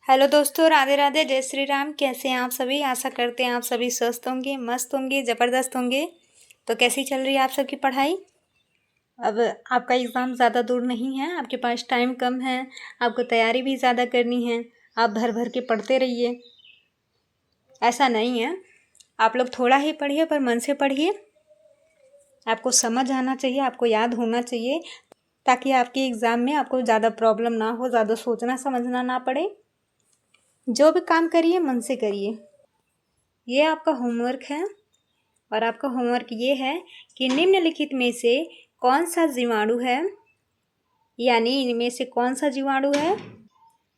Hello दोस्तों, राधे राधे, जय श्री राम। कैसे हैं आप सभी? आशा करते हैं आप सभी स्वस्थ होंगे, मस्त होंगे, ज़बरदस्त होंगे। तो कैसी चल रही है आप सबकी पढ़ाई? अब आपका एग्ज़ाम ज़्यादा दूर नहीं है, आपके पास टाइम कम है, आपको तैयारी भी ज़्यादा करनी है। आप भर भर के पढ़ते रहिए, ऐसा नहीं है। आप लोग थोड़ा ही पढ़िए पर मन से पढ़िए। आपको समझ आना चाहिए, आपको याद होना चाहिए, ताकि आपके एग्ज़ाम में आपको ज़्यादा प्रॉब्लम ना हो, ज़्यादा सोचना समझना ना पड़े। जो भी काम करिए मन से करिए। ये आपका होमवर्क है और आपका होमवर्क ये है कि निम्नलिखित में से कौन सा जीवाणु है, यानी इनमें से कौन सा जीवाणु है।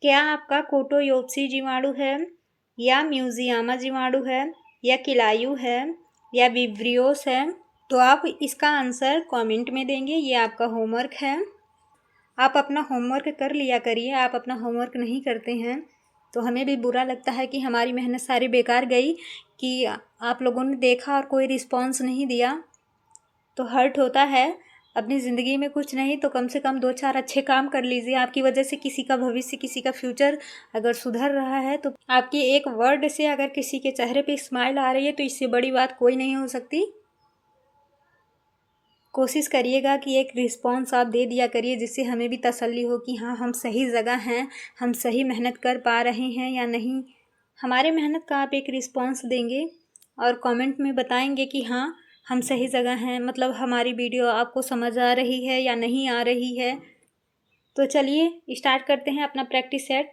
क्या आपका कोटोयोप्सी जीवाणु है, या म्यूजियामा जीवाणु है, या किलायु है, या विब्रियोस है? तो आप इसका आंसर कमेंट में देंगे। ये आपका होमवर्क है। आप अपना होमवर्क कर लिया करिए। आप अपना होमवर्क नहीं करते हैं तो हमें भी बुरा लगता है कि हमारी मेहनत सारी बेकार गई, कि आप लोगों ने देखा और कोई रिस्पॉन्स नहीं दिया, तो हर्ट होता है। अपनी ज़िंदगी में कुछ नहीं तो कम से कम 2-4 अच्छे काम कर लीजिए। आपकी वजह से किसी का भविष्य, किसी का फ्यूचर अगर सुधर रहा है, तो आपकी एक वर्ड से अगर किसी के चेहरे पे स्माइल आ रही है तो इससे बड़ी बात कोई नहीं हो सकती। कोशिश करिएगा कि एक रिस्पॉन्स आप दे दिया करिए, जिससे हमें भी तसल्ली हो कि हाँ, हम सही जगह हैं, हम सही मेहनत कर पा रहे हैं या नहीं। हमारे मेहनत का आप एक रिस्पॉन्स देंगे और कमेंट में बताएंगे कि हाँ, हम सही जगह हैं, मतलब हमारी वीडियो आपको समझ आ रही है या नहीं आ रही है। तो चलिए स्टार्ट करते हैं अपना प्रैक्टिस सेट।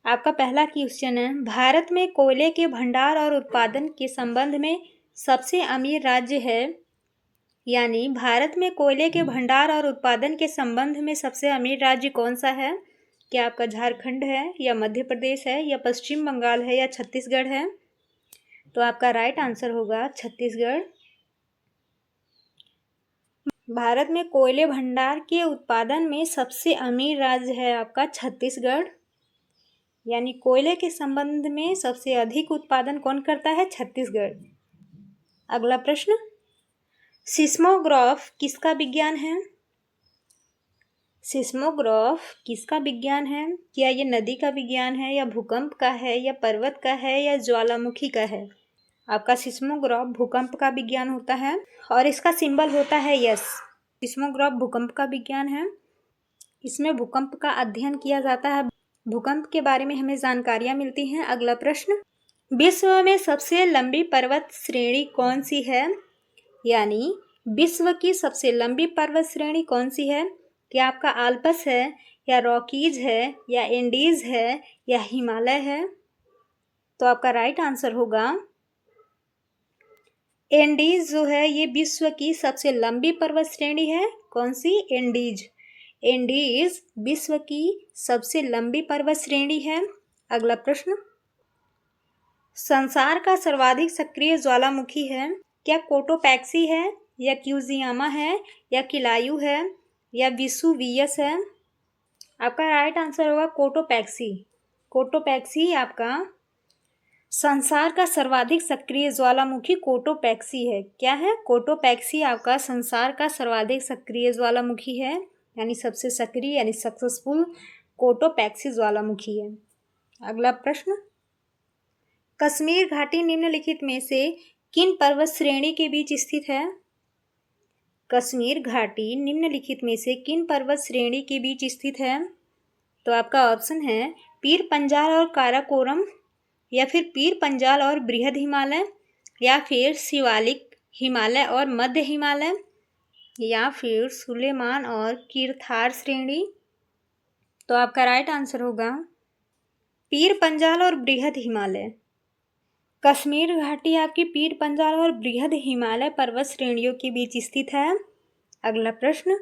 आपका पहला क्वेश्चन है, भारत में कोयले के भंडार और उत्पादन के संबंध में सबसे अमीर राज्य है, यानी भारत में कोयले के भंडार और उत्पादन के संबंध में सबसे अमीर राज्य कौन सा है? क्या आपका झारखंड है, या मध्य प्रदेश है, या पश्चिम बंगाल है, या छत्तीसगढ़ है? तो आपका राइट आंसर होगा छत्तीसगढ़। भारत में कोयले भंडार के उत्पादन में सबसे अमीर राज्य है आपका छत्तीसगढ़, यानी कोयले के संबंध में सबसे अधिक उत्पादन कौन करता है? छत्तीसगढ़। अगला प्रश्न, सिस्मोग्राफ किसका विज्ञान है? सिस्मोग्राफ किसका विज्ञान है? क्या ये नदी का विज्ञान है, या भूकंप का है, या पर्वत का है, या ज्वालामुखी का है? आपका सिस्मोग्राफ भूकंप का विज्ञान होता है और इसका सिंबल होता है यस। सिस्मोग्राफ भूकंप का विज्ञान है। इसमें भूकंप का अध्ययन किया जाता है, भूकंप के बारे में हमें जानकारियाँ मिलती हैं। अगला प्रश्न, विश्व में सबसे लंबी पर्वत श्रेणी कौन सी है? यानी विश्व की सबसे लंबी पर्वत श्रेणी कौन सी है? क्या आपका आल्पस है, या रॉकीज है, या एंडीज है, या हिमालय है? तो आपका राइट आंसर होगा एंडीज। जो है ये विश्व की सबसे लंबी पर्वत श्रेणी है। कौन सी? एंडीज। एंडीज विश्व की सबसे लंबी पर्वत श्रेणी है। अगला प्रश्न, संसार का सर्वाधिक सक्रिय ज्वालामुखी है? क्या कोटोपैक्सी है, या क्यूजियामा है, या किलायु है, या विसुवियस है? आपका राइट आंसर होगा कोटोपैक्सी। कोटोपैक्सी आपका संसार का सर्वाधिक सक्रिय ज्वालामुखी कोटोपैक्सी है। क्या है? कोटोपैक्सी आपका संसार का सर्वाधिक सक्रिय ज्वालामुखी है, यानी सबसे सक्रिय यानी सक्सेसफुल कोटोपैक्सी ज्वालामुखी है। अगला प्रश्न, कश्मीर घाटी निम्नलिखित में से किन पर्वत श्रेणी के बीच स्थित है? कश्मीर घाटी निम्नलिखित में से किन पर्वत श्रेणी के बीच स्थित है? तो आपका ऑप्शन है पीर पंजाल और काराकोरम, या फिर पीर पंजाल और बृहद हिमालय, या फिर शिवालिक हिमालय और मध्य हिमालय, या फिर सुलेमान और कीर्थार श्रेणी। तो आपका राइट आंसर होगा पीर पंजाल और बृहद हिमालय। कश्मीर घाटी आपकी पीर पंजाल और बृहद हिमालय पर्वत श्रेणियों के बीच स्थित है। अगला प्रश्न,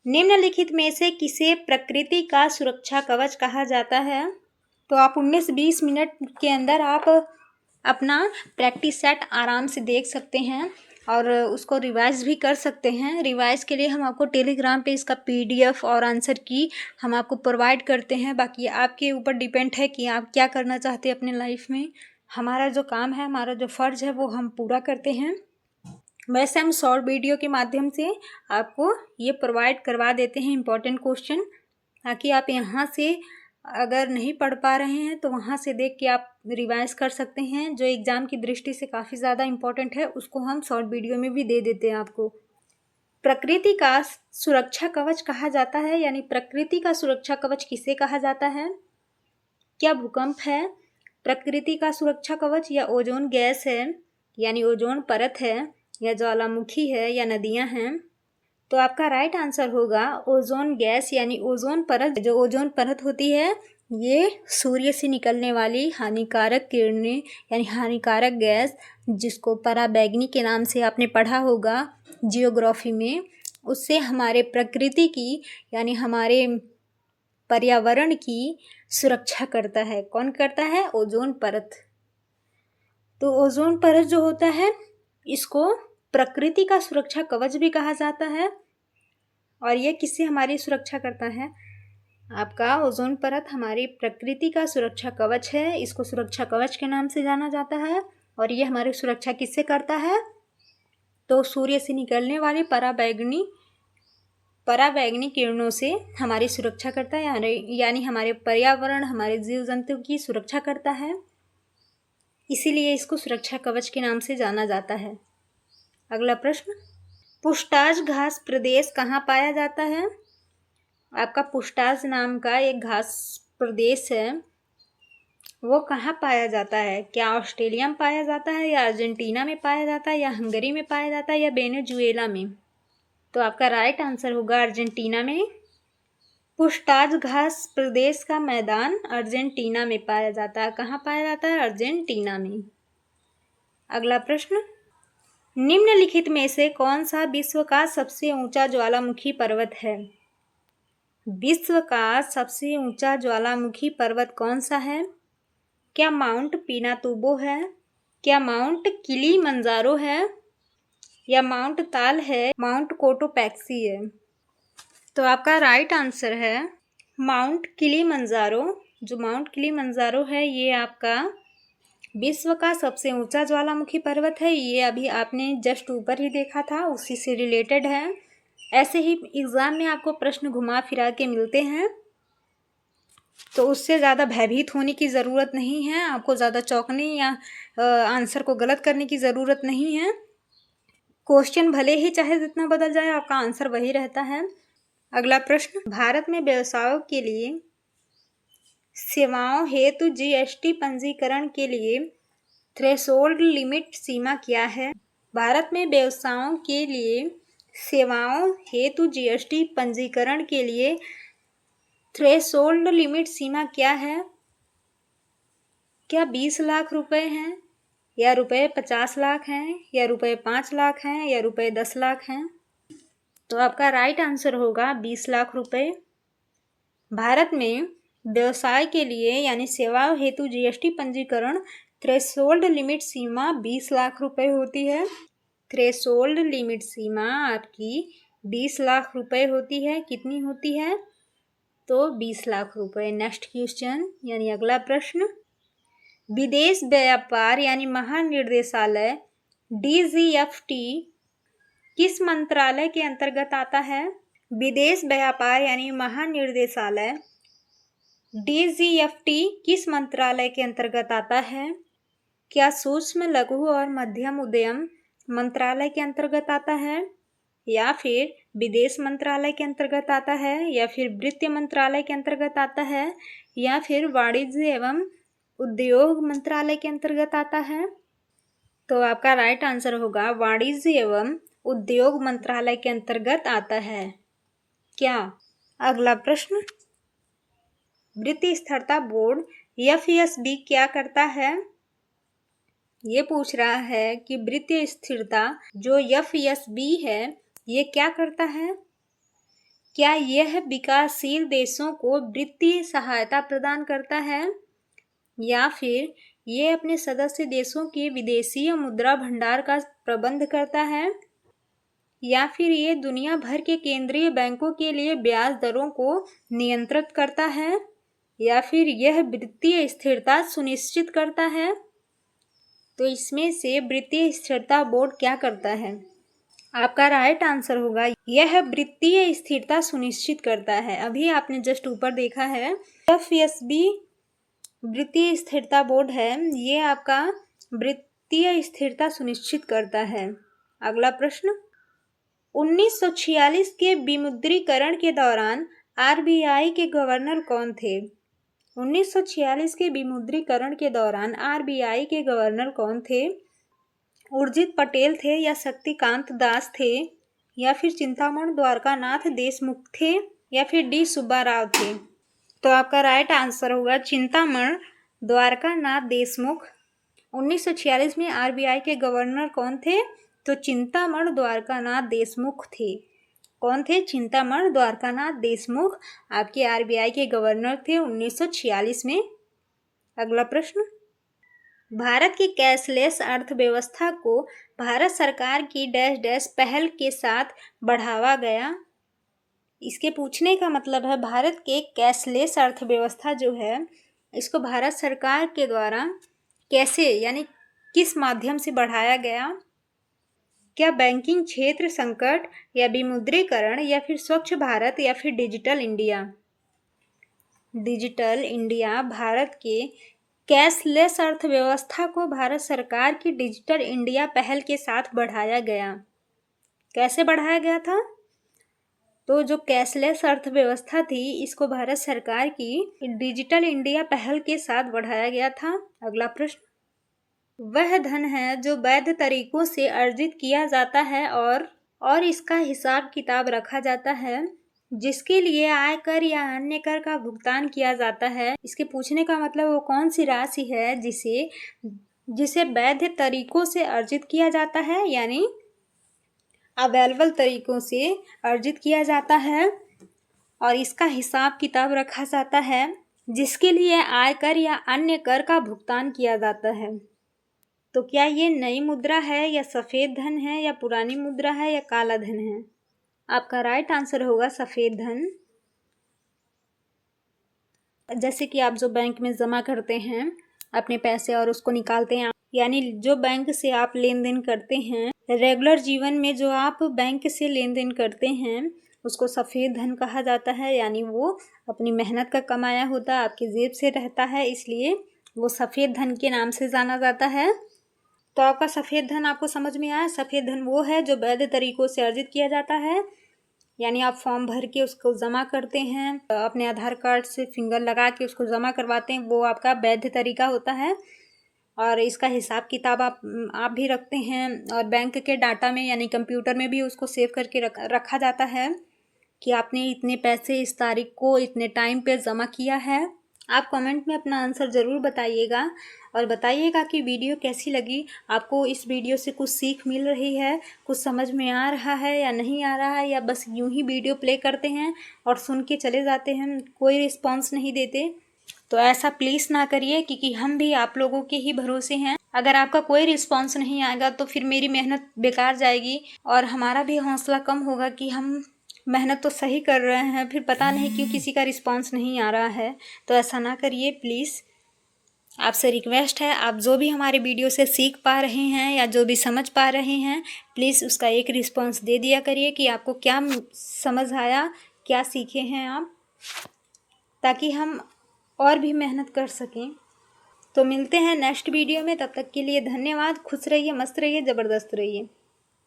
निम्नलिखित में से किसे प्रकृति का सुरक्षा कवच कहा जाता है? तो आप 19-20 मिनट के अंदर आप अपना प्रैक्टिस सेट आराम से देख सकते हैं और उसको रिवाइज भी कर सकते हैं। रिवाइज के लिए हम आपको टेलीग्राम पे इसका पीडीएफ और आंसर की हम आपको प्रोवाइड करते हैं। बाकी आपके ऊपर डिपेंड है कि आप क्या करना चाहते हैं अपने लाइफ में। हमारा जो काम है, हमारा जो फ़र्ज़ है वो हम पूरा करते हैं। वैसे हम शॉर्ट वीडियो के माध्यम से आपको ये प्रोवाइड करवा देते हैं इम्पॉर्टेंट क्वेश्चन। ताकि आप यहाँ से अगर नहीं पढ़ पा रहे हैं तो वहाँ से देख के आप रिवाइज कर सकते हैं। जो एग्ज़ाम की दृष्टि से काफ़ी ज़्यादा इम्पोर्टेंट है उसको हम शॉर्ट वीडियो में भी दे देते हैं आपको। प्रकृति का सुरक्षा कवच कहा जाता है, यानी प्रकृति का सुरक्षा कवच किसे कहा जाता है? क्या भूकंप है प्रकृति का सुरक्षा कवच, या ओजोन गैस है यानी ओजोन परत है, या ज्वालामुखी है, या नदियाँ हैं? तो आपका राइट आंसर होगा ओजोन गैस यानी ओजोन परत। जो ओजोन परत होती है ये सूर्य से निकलने वाली हानिकारक किरणें यानी हानिकारक गैस, जिसको पराबैंगनी के नाम से आपने पढ़ा होगा जियोग्राफी में, उससे हमारे प्रकृति की यानी हमारे पर्यावरण की सुरक्षा करता है। कौन करता है? ओजोन परत। तो ओजोन परत जो होता है इसको प्रकृति का सुरक्षा कवच भी कहा जाता है। और ये किससे हमारी सुरक्षा करता है? आपका ओजोन परत हमारी प्रकृति का सुरक्षा कवच है। इसको सुरक्षा कवच के नाम से जाना जाता है। और ये हमारी सुरक्षा किससे करता है? तो सूर्य से निकलने वाली पराबैंगनी किरणों से हमारी सुरक्षा करता है, यानी हमारे पर्यावरण, हमारे जीव जंतु की सुरक्षा करता है। इसीलिए इसको सुरक्षा कवच के नाम से जाना जाता है। अगला प्रश्न, पुष्टाज घास प्रदेश कहाँ पाया जाता है? आपका पुष्टाज नाम का एक घास प्रदेश है, वो कहाँ पाया जाता है? क्या ऑस्ट्रेलिया में पाया जाता है, या अर्जेंटीना में पाया जाता है, या हंगरी में पाया जाता है, या वेनेजुएला में? तो आपका राइट आंसर होगा अर्जेंटीना में। पुष्टाज घास प्रदेश का मैदान अर्जेंटीना में पाया जाता है। कहाँ पाया जाता है? अर्जेंटीना में। अगला प्रश्न, निम्नलिखित में से कौन सा विश्व का सबसे ऊंचा ज्वालामुखी पर्वत है? विश्व का सबसे ऊंचा ज्वालामुखी पर्वत कौन सा है? क्या माउंट पिनातुबो है, क्या माउंट किलिमंजारो है, या माउंट ताल है, माउंट कोटोपैक्सी है? तो आपका राइट आंसर है माउंट किलिमंजारो। जो माउंट किलिमंजारो है ये आपका विश्व का सबसे ऊंचा ज्वालामुखी पर्वत है। ये अभी आपने जस्ट ऊपर ही देखा था, उसी से रिलेटेड है। ऐसे ही एग्ज़ाम में आपको प्रश्न घुमा फिरा के मिलते हैं, तो उससे ज़्यादा भयभीत होने की ज़रूरत नहीं है। आपको ज़्यादा चौंकने या आंसर को गलत करने की ज़रूरत नहीं है। क्वेश्चन भले ही चाहे जितना बदल जाए, आपका आंसर वही रहता है। अगला प्रश्न, भारत में व्यवसायों के लिए सेवाओं हेतु जीएसटी पंजीकरण के लिए थ्रेशोल्ड लिमिट सीमा क्या है? भारत में व्यवसायों के लिए सेवाओं हेतु जीएसटी पंजीकरण के लिए थ्रेशोल्ड लिमिट सीमा क्या है? क्या 20 लाख रुपए हैं, या रुपए 50 लाख हैं, या रुपए 5 लाख हैं, या रुपए 10 लाख हैं? तो आपका राइट आंसर होगा 20 लाख रुपए। भारत में व्यवसाय के लिए यानी सेवाओं हेतु जीएसटी पंजीकरण थ्रेशोल्ड लिमिट सीमा 20 लाख रुपए होती है। थ्रेशोल्ड लिमिट सीमा आपकी 20 लाख रुपए होती है। कितनी होती है? तो 20 लाख रुपए। नेक्स्ट क्वेश्चन यानी अगला प्रश्न, विदेश व्यापार यानी महानिर्देशालय DGFT किस मंत्रालय के अंतर्गत आता है? विदेश व्यापार यानी महानिर्देशालय DGFT किस मंत्रालय के अंतर्गत आता है? क्या सूक्ष्म लघु और मध्यम उद्यम मंत्रालय के अंतर्गत आता है, या फिर विदेश मंत्रालय के अंतर्गत आता है, या फिर वित्त मंत्रालय के अंतर्गत आता है, या फिर वाणिज्य एवं उद्योग मंत्रालय के अंतर्गत आता है? तो आपका राइट आंसर होगा वाणिज्य एवं उद्योग मंत्रालय के अंतर्गत आता है। क्या? अगला प्रश्न, वित्तीय स्थिरता बोर्ड FSB क्या करता है? ये पूछ रहा है कि वित्तीय स्थिरता जो FSB है ये क्या करता है? क्या यह विकासशील देशों को वित्तीय सहायता प्रदान करता है, या फिर ये अपने सदस्य देशों के विदेशी मुद्रा भंडार का प्रबंध करता है, या फिर ये दुनिया भर के केंद्रीय बैंकों के लिए ब्याज दरों को नियंत्रित करता है, या फिर यह वित्तीय स्थिरता सुनिश्चित करता है? तो इसमें से वित्तीय स्थिरता बोर्ड क्या करता है? आपका राइट आंसर होगा यह वित्तीय स्थिरता सुनिश्चित करता है। अभी आपने जस्ट ऊपर देखा है एफएसबी वित्तीय स्थिरता बोर्ड है, ये आपका वित्तीय स्थिरता सुनिश्चित करता है। अगला प्रश्न, 1946 के विमुद्रीकरण के दौरान आरबीआई के गवर्नर कौन थे? 1946 के विमुद्रीकरण के दौरान आरबीआई के गवर्नर कौन थे? उर्जित पटेल थे या शक्तिकांत दास थे या फिर चिंतामण द्वारकानाथ देशमुख थे या फिर डी सुब्बा राव थे? तो आपका राइट आंसर होगा चिंतामण द्वारकानाथ देशमुख। 1946 में आरबीआई के गवर्नर कौन थे? तो चिंतामण द्वारकानाथ देशमुख थे। कौन थे? चिंतामण द्वारकानाथ देशमुख आपके आरबीआई के गवर्नर थे 1946 में। अगला प्रश्न, भारत की कैशलेस अर्थव्यवस्था को भारत सरकार की डैश डैश पहल के साथ बढ़ावा गया। इसके पूछने का मतलब है भारत के कैशलेस अर्थव्यवस्था जो है इसको भारत सरकार के द्वारा कैसे यानी किस माध्यम से बढ़ाया गया? क्या बैंकिंग क्षेत्र संकट या विमुद्रीकरण या फिर स्वच्छ भारत या फिर digital India? Digital India Bharat के कैशलेस अर्थव्यवस्था को भारत सरकार की डिजिटल इंडिया पहल के साथ बढ़ाया गया। कैसे बढ़ाया गया था? तो जो कैशलेस अर्थव्यवस्था थी इसको भारत सरकार की डिजिटल इंडिया पहल के साथ बढ़ाया गया था। अगला प्रश्न, वह धन है जो वैध तरीकों से अर्जित किया जाता है और इसका हिसाब किताब रखा जाता है, जिसके लिए आयकर या अन्य कर का भुगतान किया जाता है। इसके पूछने का मतलब वो कौन सी राशि है जिसे वैध तरीकों से अर्जित किया जाता है यानी अवेलेबल तरीकों से अर्जित किया जाता है और इसका हिसाब किताब रखा जाता है, जिसके लिए आयकर या अन्य कर का भुगतान किया जाता है। तो क्या ये नई मुद्रा है या सफ़ेद धन है या पुरानी मुद्रा है या काला धन है? आपका राइट आंसर होगा सफ़ेद धन। जैसे कि आप जो बैंक में जमा करते हैं अपने पैसे और उसको निकालते हैं, यानी जो बैंक से आप लेन देन करते हैं रेगुलर जीवन में, जो आप बैंक से लेन देन करते हैं उसको सफ़ेद धन कहा जाता है। यानी वो अपनी मेहनत का कमाया होता है, आपकी जेब से रहता है, इसलिए वो सफ़ेद धन के नाम से जाना जाता है। तो आपका सफ़ेद धन आपको समझ में आया? सफ़ेद धन वो है जो वैध तरीक़ों से अर्जित किया जाता है, यानी आप फॉर्म भर के उसको जमा करते हैं, अपने आधार कार्ड से फिंगर लगा के उसको जमा करवाते हैं, वो आपका वैध तरीका होता है। और इसका हिसाब किताब आप भी रखते हैं और बैंक के डाटा में यानी कंप्यूटर में भी उसको सेव करके रखा जाता है कि आपने इतने पैसे इस तारीख को इतने टाइम पे जमा किया है। आप कमेंट में अपना आंसर ज़रूर बताइएगा और बताइएगा कि वीडियो कैसी लगी। आपको इस वीडियो से कुछ सीख मिल रही है, कुछ समझ में आ रहा है या नहीं आ रहा है, या बस यूं ही वीडियो प्ले करते हैं और सुन के चले जाते हैं, कोई रिस्पॉन्स नहीं देते। तो ऐसा प्लीज़ ना करिए, क्योंकि हम भी आप लोगों के ही भरोसे हैं। अगर आपका कोई रिस्पॉन्स नहीं आएगा तो फिर मेरी मेहनत बेकार जाएगी और हमारा भी हौसला कम होगा कि हम मेहनत तो सही कर रहे हैं, फिर पता नहीं क्यों किसी का रिस्पॉन्स नहीं आ रहा है। तो ऐसा ना करिए प्लीज़, आपसे रिक्वेस्ट है। आप जो भी हमारे वीडियो से सीख पा रहे हैं या जो भी समझ पा रहे हैं, प्लीज़ उसका एक रिस्पॉन्स दे दिया करिए कि आपको क्या समझ आया, क्या सीखे हैं आप, ताकि हम और भी मेहनत कर सकें। तो मिलते हैं नेक्स्ट वीडियो में, तब तक के लिए धन्यवाद। खुश रहिए, मस्त रहिए, ज़बरदस्त रहिए।